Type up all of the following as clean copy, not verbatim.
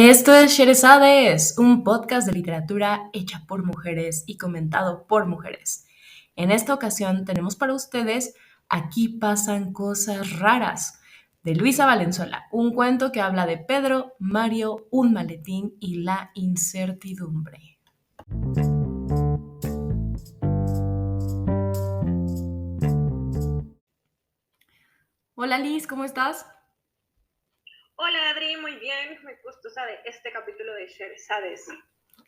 Esto es Sherezades, un podcast de literatura hecha por mujeres y comentado por mujeres. En esta ocasión tenemos para ustedes Aquí pasan cosas raras, de Luisa Valenzuela, un cuento que habla de Pedro, Mario, un maletín y la incertidumbre. Hola Liz, ¿cómo estás? Hola Adri, muy bien, me gustó este capítulo de Sherezades.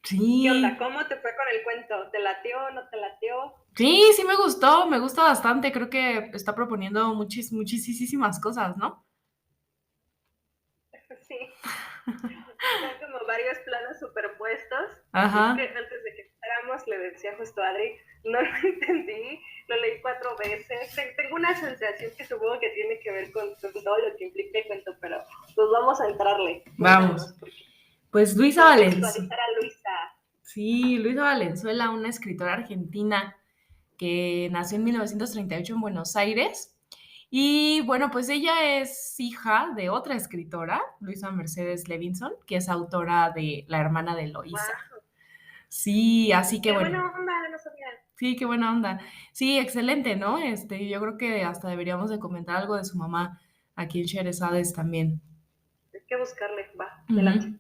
Sí. ¿Qué onda? ¿Cómo te fue con el cuento? ¿Te latió? ¿No te latió? Sí, me gusta bastante, creo que está proponiendo muchísimas cosas, ¿no? Sí, son como varios planos superpuestos. Y es Ajá. que antes de que empezáramos le decía justo a Adri, no lo entendí, lo leí 4 veces. Tengo una sensación que supongo que tiene que ver con todo lo que implica el cuento, pero pues vamos a entrarle. Vamos. Pues Luisa Valenzuela. Contextualizar a Luisa. Sí, Luisa Valenzuela, una escritora argentina que nació en 1938 en Buenos Aires. Y bueno, pues ella es hija de otra escritora, Luisa Mercedes Levinson, que es autora de La hermana de Eloísa. Wow. Sí, así que Qué bueno. buena onda, no sabía. Sí, qué buena onda. Sí, excelente, ¿no? Yo creo que hasta deberíamos de comentar algo de su mamá aquí en Sherezades también. Hay que buscarle, va, adelante. Uh-huh.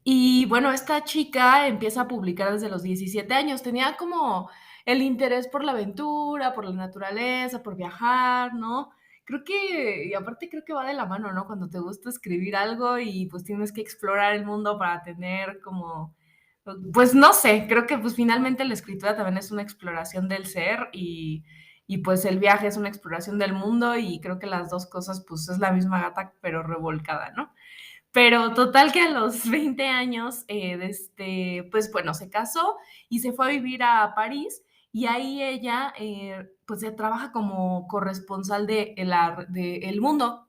Y bueno, esta chica empieza a publicar desde los 17 años. Tenía como el interés por la aventura, por la naturaleza, por viajar, ¿no? Y aparte creo que va de la mano, ¿no? Cuando te gusta escribir algo y pues tienes que explorar el mundo para tener como, pues no sé, creo que pues finalmente la escritura también es una exploración del ser y pues el viaje es una exploración del mundo y creo que las dos cosas pues es la misma gata pero revolcada, ¿no? Pero total que a los 20 años, pues bueno, se casó y se fue a vivir a París y ahí ella, pues se trabaja como corresponsal de El Mundo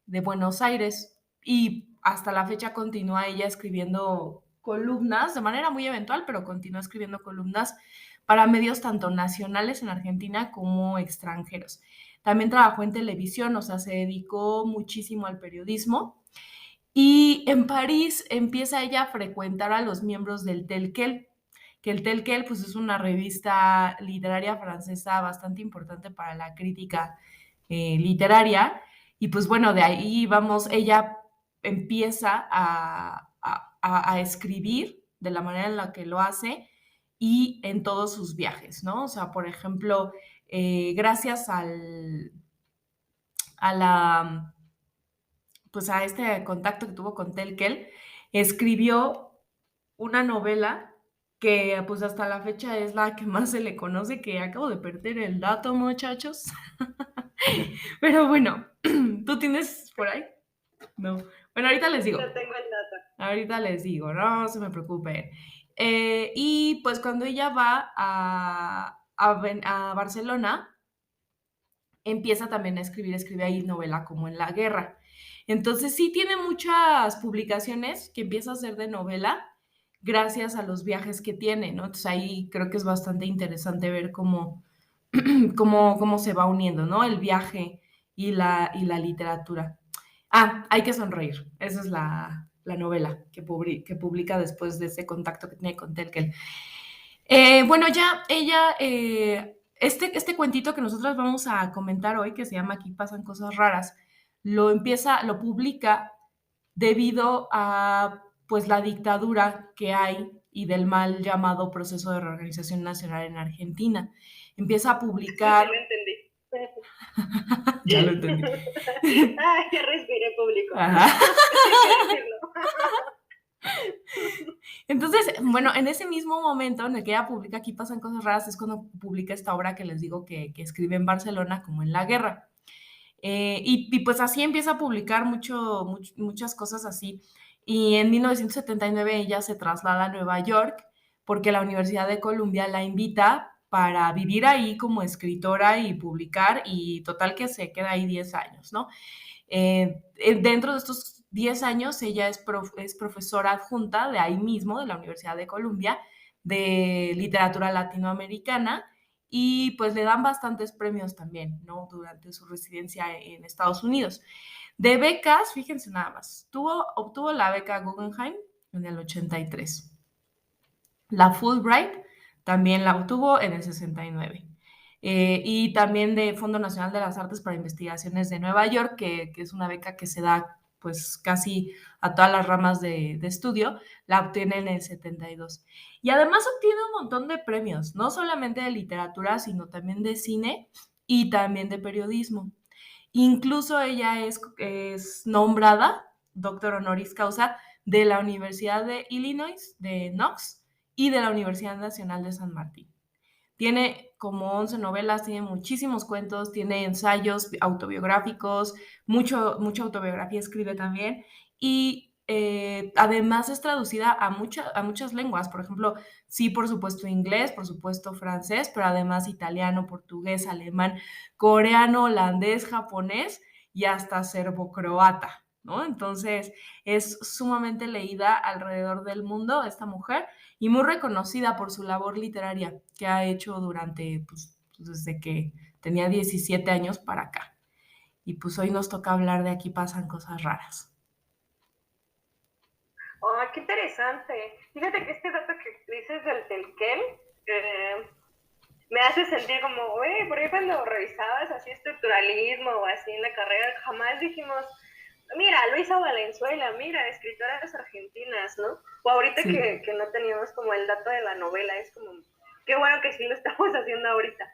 de Buenos Aires y hasta la fecha continúa ella escribiendo columnas de manera muy eventual, pero continúa escribiendo columnas para medios tanto nacionales en Argentina como extranjeros. También trabajó en televisión, o sea, se dedicó muchísimo al periodismo y en París empieza ella a frecuentar a los miembros del Tel Quel, que el Tel Quel pues, es una revista literaria francesa bastante importante para la crítica literaria. Y pues bueno, de ahí vamos, ella empieza a escribir de la manera en la que lo hace y en todos sus viajes, ¿no? O sea, por ejemplo, gracias a la pues a este contacto que tuvo con Telkel, escribió una novela que pues hasta la fecha es la que más se le conoce, que acabo de perder el dato, muchachos. Pero bueno, ¿tú tienes por ahí? No. Bueno, ahorita les digo. No tengo el dato. Ahorita les digo, no se me preocupen. Y pues cuando ella va a Barcelona, empieza también a escribir, escribe ahí novela como en la guerra. Entonces sí tiene muchas publicaciones que empieza a hacer de novela gracias a los viajes que tiene, ¿no? Entonces ahí creo que es bastante interesante ver cómo se va uniendo, ¿no? El viaje y la literatura. Ah, Hay que sonreír. Esa es la novela que publica después de ese contacto que tiene con Telkel. Bueno, ya ella, este cuentito que nosotros vamos a comentar hoy, que se llama Aquí pasan cosas raras, lo publica debido a pues la dictadura que hay y del mal llamado proceso de reorganización nacional en Argentina. Empieza a publicar. Sí, lo entendí. Ya lo entendí. Ay, ya respiré público. Ajá. Hay que decirlo. Entonces, bueno, en ese mismo momento en el que ella publica Aquí pasan cosas raras es cuando publica esta obra que les digo que escribe en Barcelona como en la guerra. Y pues así empieza a publicar muchas cosas así. Y en 1979 ella se traslada a Nueva York porque la Universidad de Columbia la invita para vivir ahí como escritora y publicar y total que se queda ahí 10 años, ¿no? Dentro de estos 10 años, ella es profesora adjunta de ahí mismo, de la Universidad de Columbia, de literatura latinoamericana, y pues le dan bastantes premios también, ¿no? Durante su residencia en Estados Unidos. De becas, fíjense nada más, obtuvo la beca Guggenheim en el 83. La Fulbright también la obtuvo en el 69. Y también de Fondo Nacional de las Artes para Investigaciones de Nueva York, que es una beca que se da pues casi a todas las ramas de estudio, la obtiene en el 72. Y además obtiene un montón de premios, no solamente de literatura, sino también de cine y también de periodismo. Incluso ella es nombrada doctor honoris causa de la Universidad de Illinois, de Knox, y de la Universidad Nacional de San Martín. Tiene como 11 novelas, tiene muchísimos cuentos, tiene ensayos autobiográficos, mucha autobiografía escribe también, y además es traducida a muchas lenguas, por ejemplo, sí, por supuesto inglés, por supuesto francés, pero además italiano, portugués, alemán, coreano, holandés, japonés y hasta serbocroata, ¿no? Entonces es sumamente leída alrededor del mundo esta mujer y muy reconocida por su labor literaria que ha hecho durante, pues, desde que tenía 17 años para acá. Y pues hoy nos toca hablar de Aquí pasan cosas raras. Oh, qué interesante. Fíjate que este dato que dices del Telquel me hace sentir como, oye, por ahí cuando revisabas así estructuralismo o así en la carrera, jamás dijimos, mira, Luisa Valenzuela, mira, escritoras argentinas, ¿no? O ahorita Sí. que no teníamos como el dato de la novela, es como, qué bueno que sí lo estamos haciendo ahorita.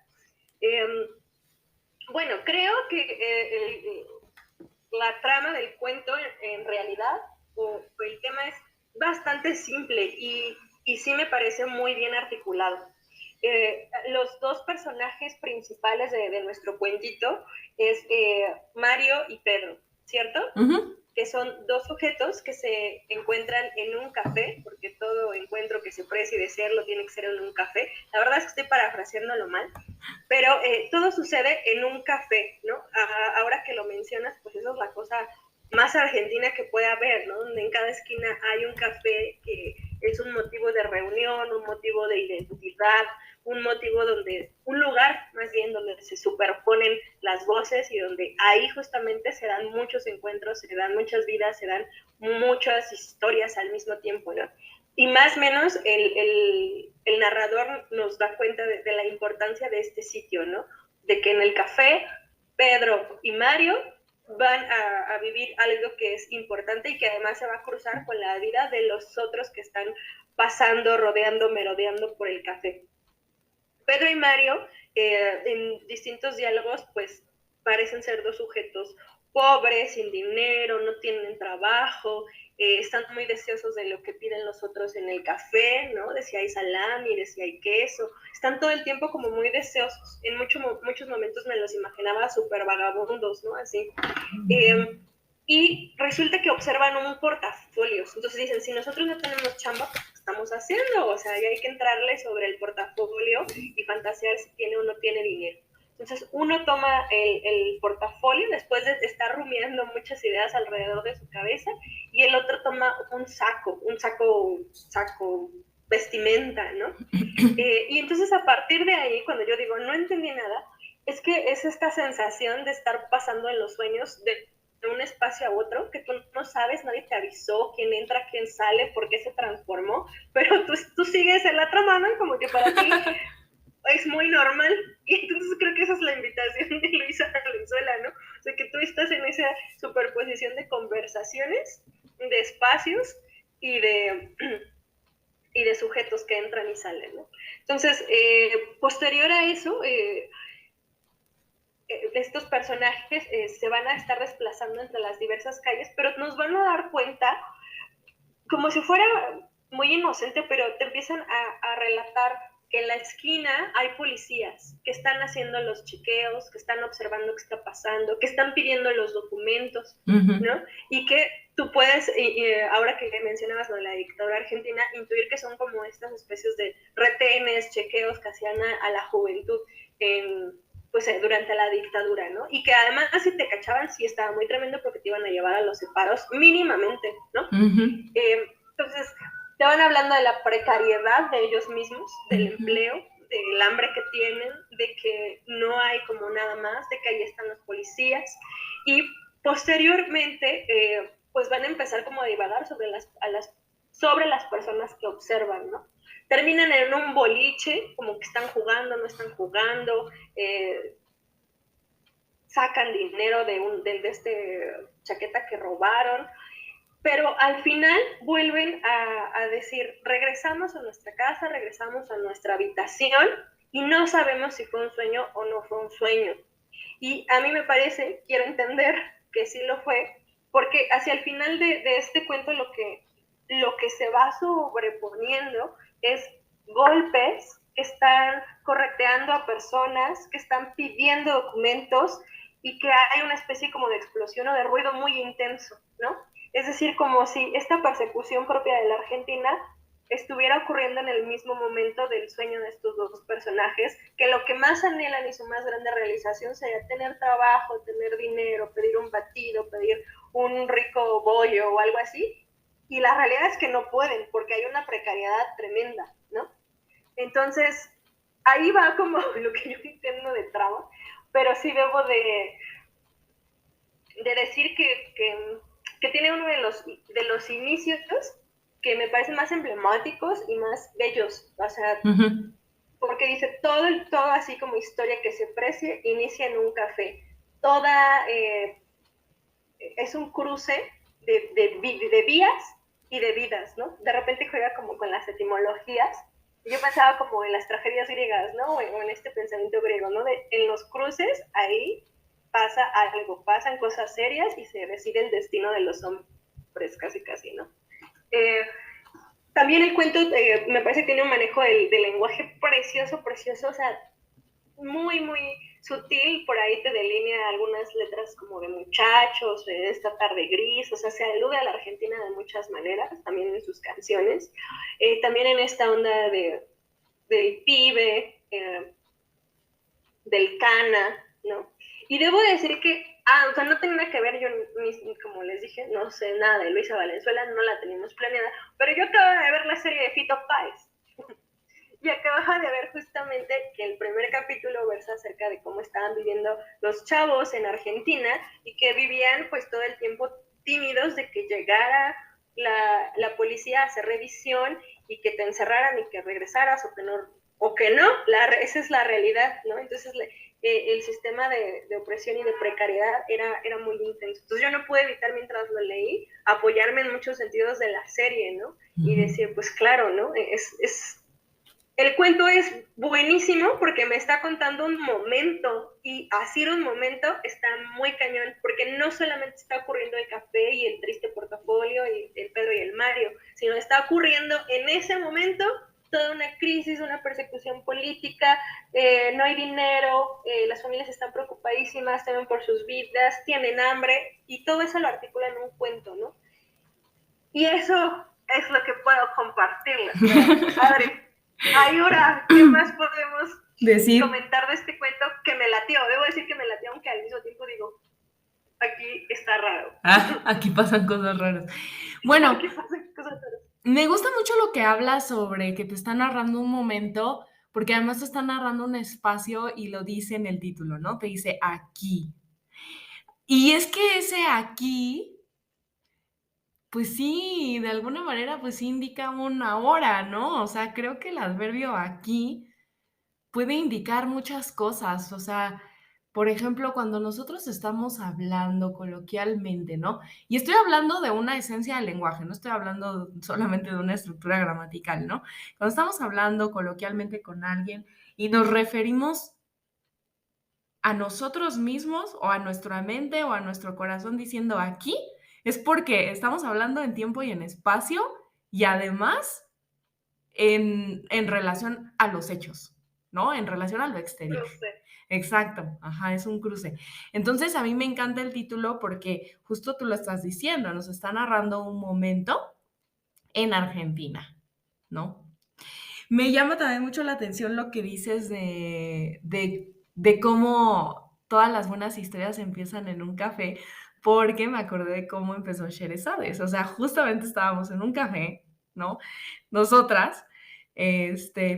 Bueno, creo que la trama del cuento en realidad, o el tema es bastante simple y sí me parece muy bien articulado. Los dos personajes principales de nuestro cuentito es Mario y Pedro, ¿cierto? Uh-huh. Que son dos sujetos que se encuentran en un café, porque todo encuentro que se precie de serlo tiene que ser en un café. La verdad es que estoy parafraseándolo mal, pero todo sucede en un café, ¿no? Ahora que lo mencionas, pues eso es la cosa más argentina que puede haber, ¿no? Donde en cada esquina hay un café que es un motivo de reunión, un motivo de identidad, un motivo donde, un lugar más bien donde se superponen las voces y donde ahí justamente se dan muchos encuentros, se dan muchas vidas, se dan muchas historias al mismo tiempo, ¿no? Y más o menos el narrador nos da cuenta de la importancia de este sitio, ¿no? De que en el café Pedro y Mario van a vivir algo que es importante y que además se va a cruzar con la vida de los otros que están pasando, rodeando, merodeando por el café. Pedro y Mario, en distintos diálogos, pues parecen ser dos sujetos pobres, sin dinero, no tienen trabajo, están muy deseosos de lo que piden los otros en el café, ¿no? De si hay salami, de si hay queso, están todo el tiempo como muy deseosos. En muchos momentos me los imaginaba súper vagabundos, ¿no? Así. Y resulta que observan un portafolio. Entonces dicen, si nosotros no tenemos chamba, pues ¿qué estamos haciendo? O sea, ya hay que entrarle sobre el portafolio y fantasear si tiene o no tiene dinero. Entonces uno toma el portafolio después de estar rumiando muchas ideas alrededor de su cabeza y el otro toma un saco vestimenta, ¿no? Y entonces a partir de ahí, cuando yo digo no entendí nada, es que es esta sensación de estar pasando en los sueños de un espacio a otro, que tú no sabes, nadie te avisó quién entra, quién sale, por qué se transformó, pero tú sigues en la trama, ¿no? Como que para ti es muy normal. Y entonces creo que esa es la invitación de Luisa Valenzuela, ¿no? O sea, que tú estás en esa superposición de conversaciones, de espacios y de sujetos que entran y salen, ¿no? Entonces, posterior a eso, estos personajes se van a estar desplazando entre las diversas calles, pero nos van a dar cuenta, como si fuera muy inocente, pero te empiezan a relatar que en la esquina hay policías que están haciendo los chequeos, que están observando qué está pasando, que están pidiendo los documentos, ¿no? Y que tú puedes, ahora que mencionabas lo de la dictadura argentina, intuir que son como estas especies de retenes, chequeos que hacían a la juventud pues durante la dictadura, ¿no? Y que además si te cachaban sí estaba muy tremendo porque te iban a llevar a los separos mínimamente, ¿no? Entonces te van hablando de la precariedad de ellos mismos, del empleo, del hambre que tienen, de que no hay como nada más, de que ahí están los policías y posteriormente pues van a empezar como a divagar sobre las personas que observan, ¿no? Terminan en un boliche, como que están jugando, no están jugando, sacan dinero de este chaqueta que robaron, pero al final vuelven a decir, regresamos a nuestra casa, regresamos a nuestra habitación y no sabemos si fue un sueño o no fue un sueño. Y a mí me parece, quiero entender que sí lo fue, porque hacia el final de este cuento lo que se va sobreponiendo es golpes que están correteando a personas, que están pidiendo documentos y que hay una especie como de explosión o de ruido muy intenso, ¿no? Es decir, como si esta persecución propia de la Argentina estuviera ocurriendo en el mismo momento del sueño de estos dos personajes, que lo que más anhelan y su más grande realización sería tener trabajo, tener dinero, pedir un batido, pedir un rico bollo o algo así, y la realidad es que no pueden porque hay una precariedad tremenda, ¿no? Entonces, ahí va como lo que yo entiendo de trama, pero sí debo de decir que tiene uno de los inicios que me parecen más emblemáticos y más bellos, o sea, porque dice todo así como historia que se precie inicia en un café, toda es un cruce de vías y de vidas, ¿no? De repente juega como con las etimologías. Yo pensaba como en las tragedias griegas, ¿no? O en este pensamiento griego, ¿no? En los cruces, ahí pasa algo, pasan cosas serias y se decide el destino de los hombres, casi, casi, ¿no? También el cuento me parece que tiene un manejo del lenguaje precioso, precioso, o sea, muy, muy sutil, por ahí te delinea algunas letras como de muchachos, de esta tarde gris, o sea, se alude a la Argentina de muchas maneras, también en sus canciones, también en esta onda del pibe, del cana, ¿no? Y debo decir que, o sea, no tengo nada que ver, yo, como les dije, no sé nada de Luisa Valenzuela, no la teníamos planeada, pero yo acabo de ver la serie de Fito Páez, y acababa de ver justamente que el primer capítulo versa acerca de cómo estaban viviendo los chavos en Argentina y que vivían pues todo el tiempo tímidos de que llegara la policía a hacer revisión y que te encerraran y que regresaras o que no, esa es la realidad, ¿no? Entonces el sistema de opresión y de precariedad era muy intenso. Entonces yo no pude evitar mientras lo leí apoyarme en muchos sentidos de la serie, ¿no? Y decir, pues claro, ¿no? El cuento es buenísimo porque me está contando un momento y así un momento está muy cañón porque no solamente está ocurriendo el café y el triste portafolio y el Pedro y el Mario, sino está ocurriendo en ese momento toda una crisis, una persecución política, no hay dinero, las familias están preocupadísimas, temen por sus vidas, tienen hambre y todo eso lo articula en un cuento, ¿no? Y eso es lo que puedo compartirles. Adri, Ayura, ¿qué más podemos comentar de este cuento que me latió? Debo decir que me latió, aunque al mismo tiempo digo, aquí está raro. Aquí pasan cosas raras. Bueno, aquí pasan cosas raras. Me gusta mucho lo que hablas sobre que te está narrando un momento, porque además te está narrando un espacio y lo dice en el título, ¿no? Te dice aquí. Y es que ese aquí, pues sí, de alguna manera, pues sí indica una hora, ¿no? O sea, creo que el adverbio aquí puede indicar muchas cosas, o sea, por ejemplo, cuando nosotros estamos hablando coloquialmente, ¿no? Y estoy hablando de una esencia del lenguaje, no estoy hablando solamente de una estructura gramatical, ¿no? Cuando estamos hablando coloquialmente con alguien y nos referimos a nosotros mismos o a nuestra mente o a nuestro corazón diciendo aquí, es porque estamos hablando en tiempo y en espacio y además en relación a los hechos, ¿no? En relación a lo exterior. Exacto, ajá, es un cruce. Entonces, a mí me encanta el título porque justo tú lo estás diciendo, nos está narrando un momento en Argentina, ¿no? Me llama también mucho la atención lo que dices de cómo todas las buenas historias empiezan en un café, porque me acordé de cómo empezó Sherezades. O sea, justamente estábamos en un café, ¿no? Nosotras,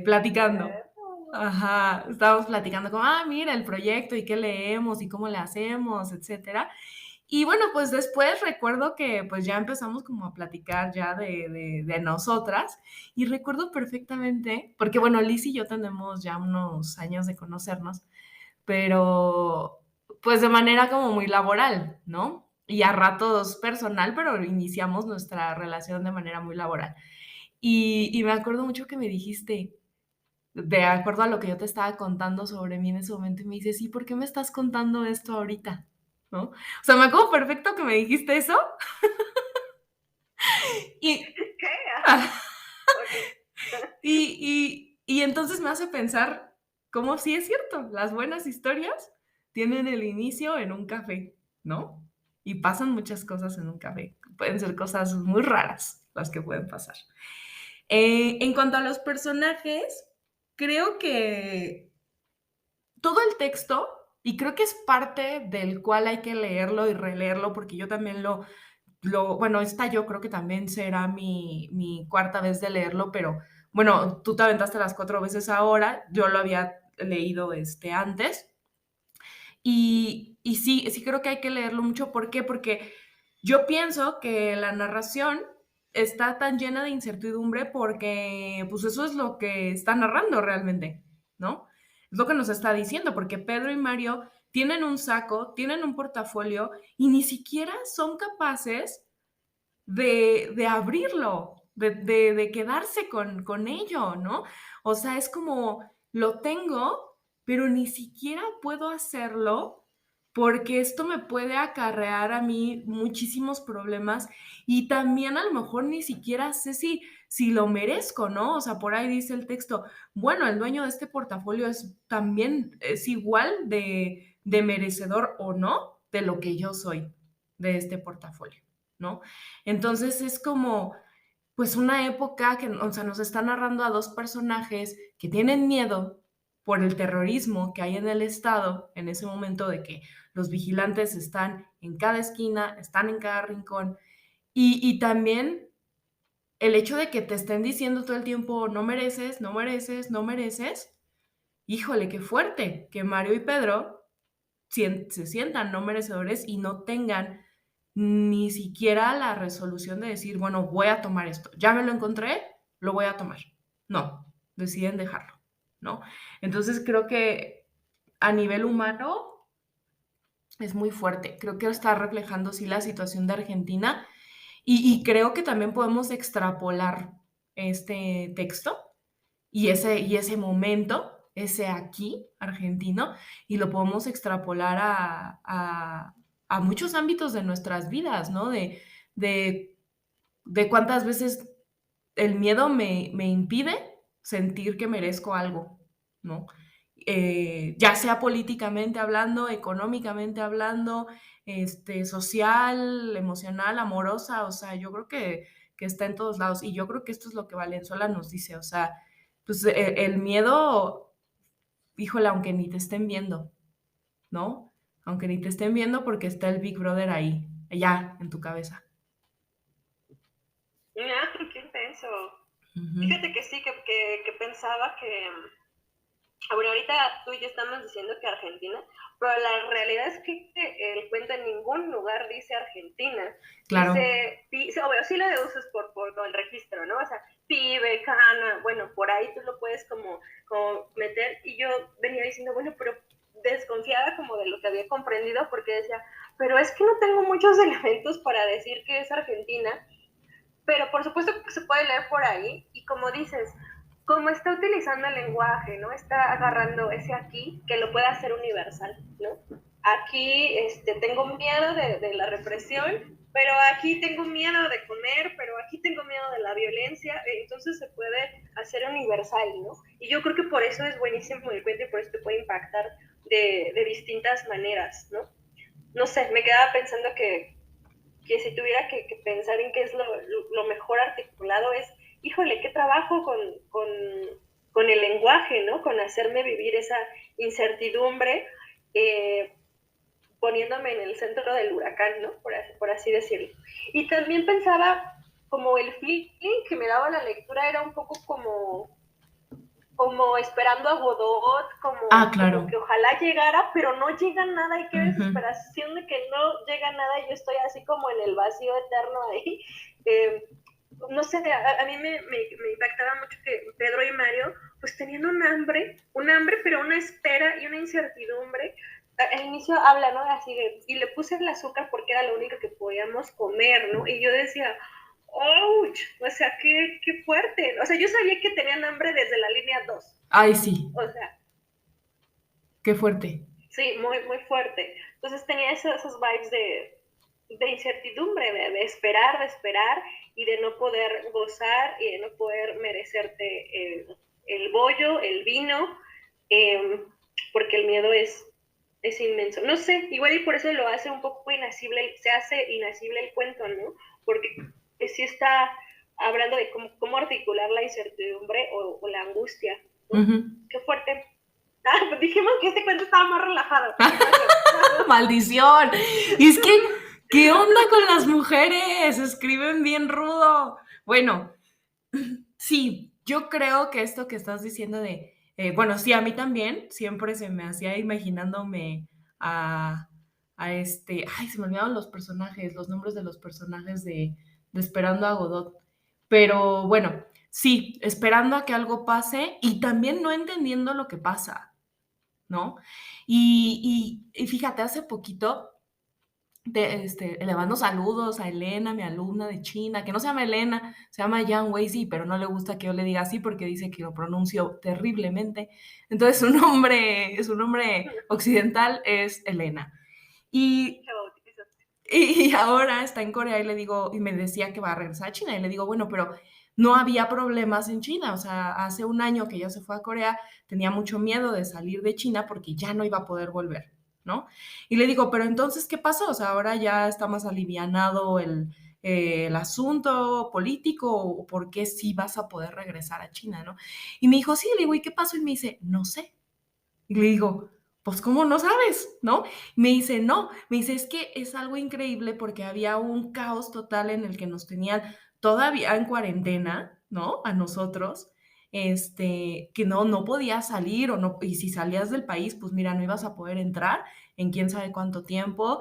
platicando. Ajá, estábamos platicando como, ah, mira el proyecto y qué leemos y cómo le hacemos, etcétera. Y bueno, pues después recuerdo que pues ya empezamos como a platicar ya de nosotras y recuerdo perfectamente, porque bueno, Liz y yo tenemos ya unos años de conocernos, pero pues de manera como muy laboral, ¿no? Y a ratos personal, pero iniciamos nuestra relación de manera muy laboral. Y me acuerdo mucho que me dijiste, de acuerdo a lo que yo te estaba contando sobre mí en ese momento, y me dices: "¿Y por qué me estás contando esto ahorita?", ¿no? O sea, me acuerdo perfecto que me dijiste eso, y ¿Qué? Ajá. Ok. y entonces me hace pensar cómo sí es cierto, las buenas historias tienen el inicio en un café, ¿no? Y pasan muchas cosas en un café. Pueden ser cosas muy raras las que pueden pasar. En cuanto a los personajes, creo que todo el texto, y creo que es parte del cual hay que leerlo y releerlo, porque yo también bueno, esta yo creo que también será mi cuarta vez de leerlo, pero bueno, tú te aventaste las 4 veces ahora, yo lo había leído, antes, y sí, sí creo que hay que leerlo mucho, ¿por qué? Porque yo pienso que la narración está tan llena de incertidumbre porque, pues, eso es lo que está narrando realmente, ¿no? Es lo que nos está diciendo, porque Pedro y Mario tienen un saco, tienen un portafolio y ni siquiera son capaces de abrirlo, de quedarse con ello, ¿no? O sea, es como, lo tengo, pero ni siquiera puedo hacerlo porque esto me puede acarrear a mí muchísimos problemas y también a lo mejor ni siquiera sé si lo merezco, ¿no? O sea, por ahí dice el texto, bueno, el dueño de este portafolio es también, es igual de merecedor o no de lo que yo soy de este portafolio, ¿no? Entonces es como, pues una época que, o sea, nos está narrando a dos personajes que tienen miedo por el terrorismo que hay en el estado en ese momento de que los vigilantes están en cada esquina, están en cada rincón y también el hecho de que te estén diciendo todo el tiempo no mereces, no mereces, no mereces, híjole, qué fuerte que Mario y Pedro se sientan no merecedores y no tengan ni siquiera la resolución de decir, bueno, voy a tomar esto, ya me lo encontré, lo voy a tomar. No, deciden dejarlo, ¿no? Entonces creo que a nivel humano es muy fuerte. Creo que está reflejando sí la situación de Argentina y creo que también podemos extrapolar este texto y ese momento, ese aquí argentino, y lo podemos extrapolar a muchos ámbitos de nuestras vidas, ¿no? De, de cuántas veces el miedo me impide sentir que merezco algo, ¿no? Ya sea políticamente hablando, económicamente hablando, social, emocional, amorosa, o sea, yo creo que está en todos lados. Y yo creo que esto es lo que Valenzuela nos dice, o sea, pues el miedo, híjole, aunque ni te estén viendo, ¿no? Aunque ni te estén viendo porque está el Big Brother ahí, allá, en tu cabeza. Ah, qué intenso. Ujú. Fíjate que sí, que pensaba que, bueno, ahorita tú y yo estamos diciendo que Argentina, pero la realidad es que el cuento en ningún lugar dice Argentina. Claro. Dice obvio, sí lo deduces por el registro, ¿no? O sea, pibe, cana, bueno, por ahí tú lo puedes como meter. Y yo venía diciendo, bueno, pero desconfiada como de lo que había comprendido, porque decía, pero es que no tengo muchos elementos para decir que es Argentina, pero por supuesto que se puede leer por ahí y como dices, como está utilizando el lenguaje, ¿no? Está agarrando ese aquí que lo puede hacer universal, ¿no? Aquí tengo miedo de la represión, pero aquí tengo miedo de comer, pero aquí tengo miedo de la violencia, entonces se puede hacer universal, ¿no? Y yo creo que por eso es buenísimo el cuento y por eso te puede impactar de distintas maneras, ¿no? No sé, me quedaba pensando que si tuviera que pensar en qué es lo mejor articulado es, híjole, qué trabajo con el lenguaje, ¿no? Con hacerme vivir esa incertidumbre, eh, poniéndome en el centro del huracán, ¿no? Por así decirlo. Y también pensaba como el feeling que me daba la lectura era un poco como como esperando a Godot, Ah, como que claro. ojalá llegara, pero no llega nada y qué Ujú. desesperación de que no llega nada y yo estoy así como en el vacío eterno ahí. Eh, no sé, a mí me impactaba mucho que Pedro y Mario pues tenían un hambre, pero una espera y una incertidumbre. Al inicio habla, ¿no? Así de, y le puse el azúcar porque era lo único que podíamos comer, ¿no? Y yo decía, ¡ouch! O sea, qué fuerte. O sea, yo sabía que tenían hambre desde la línea 2. Ay, sí, O sea, qué fuerte. sí, muy fuerte. Entonces tenía esos vibes de incertidumbre, de esperar y de no poder gozar y de no poder merecerte el bollo, el vino, eh, porque el miedo es inmenso. No sé, igual y por eso lo hace un poco inasible, se hace inasible el cuento, ¿no? Porque sí está hablando de cómo articular la incertidumbre o la angustia, ¿no? Ujú. Qué fuerte. Ah, pues dijimos que este cuento estaba más relajado. ¿Qué pasó? ¡Maldición! Y es que, ¿qué onda con las mujeres? Escriben bien rudo. Bueno, sí, yo creo que esto que estás diciendo de, bueno, sí, a mí también, siempre se me hacía imaginándome a, ay, se me olvidaron los personajes, los nombres de los personajes de Esperando a Godot. Pero bueno, sí, esperando a que algo pase y también no entendiendo lo que pasa, ¿no? Y fíjate, hace poquito le mando saludos a Elena, mi alumna de China, que no se llama Elena, se llama Yang Weizi, pero no le gusta que yo le diga así porque dice que lo pronuncio terriblemente. Entonces su nombre occidental es Elena. Y, y ahora está en Corea y le digo, y me decía que va a regresar a China, y le digo, bueno, pero no había problemas en China, o sea, hace un año que ella se fue a Corea, tenía mucho miedo de salir de China porque ya no iba a poder volver, ¿no? Y le digo, pero entonces, ¿qué pasó? O sea, ahora ya está más alivianado el asunto político, o por qué sí vas a poder regresar a China, ¿no? Y me dijo, sí, le digo, ¿y qué pasó? Y me dice, no sé. Y le digo, pues, ¿cómo no sabes? ¿No? Me dice, no, me dice, es que es algo increíble porque había un caos total en el que nos tenían todavía en cuarentena, ¿no? A nosotros, que no podías salir o no, y si salías del país, pues mira, no ibas a poder entrar en quién sabe cuánto tiempo.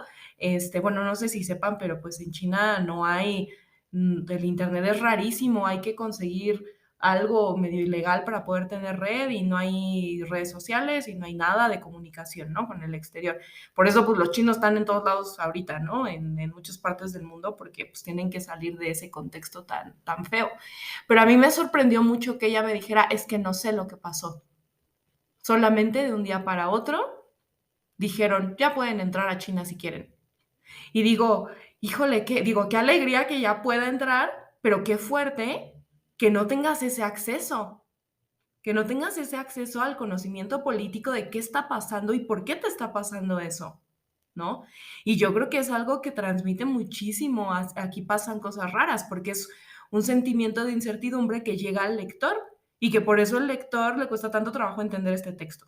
Bueno, no sé si sepan, pero pues en China no hay, el internet es rarísimo, hay que conseguir algo medio ilegal para poder tener red y no hay redes sociales y no hay nada de comunicación, ¿no? Con el exterior. Por eso, pues los chinos están en todos lados ahorita, ¿no? En muchas partes del mundo porque pues tienen que salir de ese contexto tan feo. Pero a mí me sorprendió mucho que ella me dijera, es que no sé lo que pasó. Solamente de un día para otro dijeron, ya pueden entrar a China si quieren. Y digo, híjole, qué alegría que ya pueda entrar, pero qué fuerte que no tengas ese acceso, que no tengas ese acceso al conocimiento político de qué está pasando y por qué te está pasando eso, ¿no? Y yo creo que es algo que transmite muchísimo. Aquí pasan cosas raras porque es un sentimiento de incertidumbre que llega al lector y que por eso al lector le cuesta tanto trabajo entender este texto,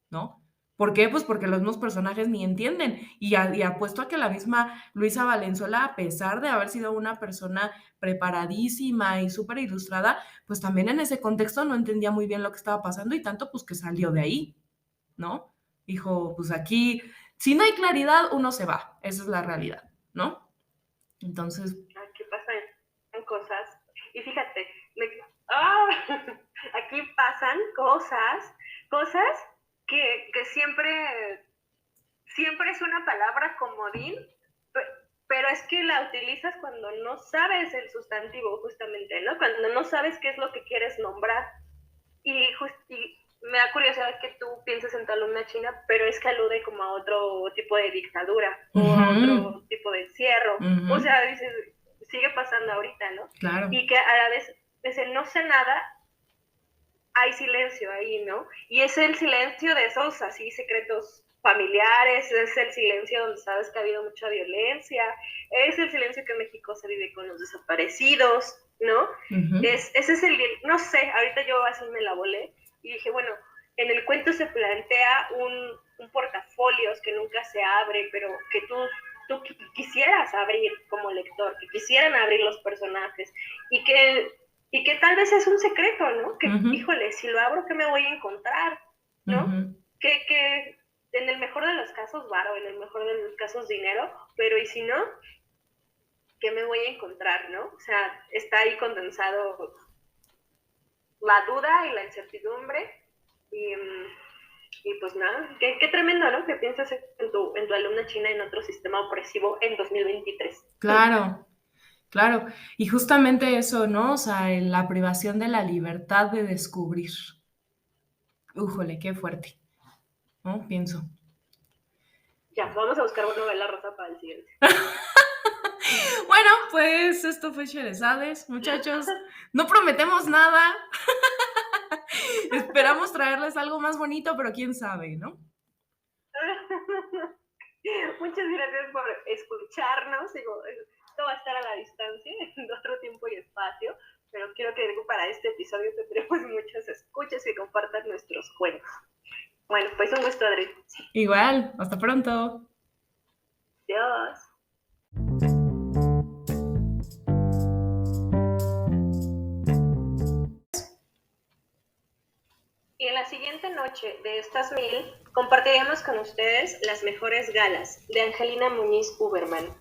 ¿no? ¿Por qué? Pues porque los mismos personajes ni entienden. Y apuesto a que la misma Luisa Valenzuela, a pesar de haber sido una persona preparadísima y súper ilustrada, pues también en ese contexto no entendía muy bien lo que estaba pasando y tanto pues que salió de ahí, ¿no? Dijo, pues aquí, si no hay claridad, uno se va, esa es la realidad, ¿no? Entonces, Aquí pasan cosas. Y fíjate, ¡ah! Aquí pasan cosas que siempre es una palabra comodín, pero es que la utilizas cuando no sabes el sustantivo, justamente, ¿no? Cuando no sabes qué es lo que quieres nombrar. Y me da curiosidad que tú pienses en Taluna China, pero es que alude como a otro tipo de dictadura o a ujú, otro tipo de encierro. ujú, O sea, dices, sigue pasando ahorita, ¿no? claro, Y que a la vez, desde no sé nada, hay silencio ahí, ¿no? Y es el silencio de esos así secretos familiares, es el silencio donde sabes que ha habido mucha violencia, es el silencio que en México se vive con los desaparecidos, ¿no? ujú, Ese es no sé, ahorita yo así me la volé y dije, bueno, en el cuento se plantea un portafolios que nunca se abre, pero que tú quisieras abrir como lector, que quisieran abrir los personajes y que y que tal vez es un secreto, ¿no? Que, Ujú, híjole, si lo abro, ¿qué me voy a encontrar? ¿No? ujú. Que en el mejor de los casos, varo, en el mejor de los casos, dinero, pero ¿y si no? ¿Qué me voy a encontrar, no? O sea, está ahí condensado la duda y la incertidumbre y, y pues nada, qué tremendo, ¿no? Que piensas en tu alumna china en otro sistema opresivo en 2023. Claro, claro. Y justamente eso, ¿no? O sea, la privación de la libertad de descubrir. Újole, qué fuerte, ¿no? Pienso. Ya, vamos a buscar una novela rosa para el siguiente. Bueno, pues esto fue Sherezades, muchachos. No prometemos nada. Esperamos traerles algo más bonito, pero quién sabe, ¿no? Muchas gracias por escucharnos. Digo, esto va a estar a la distancia, en otro tiempo y espacio, pero quiero que para este episodio tendremos muchas escuchas y compartan nuestros cuentos. Bueno, pues un gusto, Adri. Igual, hasta pronto. Adiós. Y en la siguiente noche de estas 1000 compartiremos con ustedes las mejores galas de Angelina Muñiz Uberman.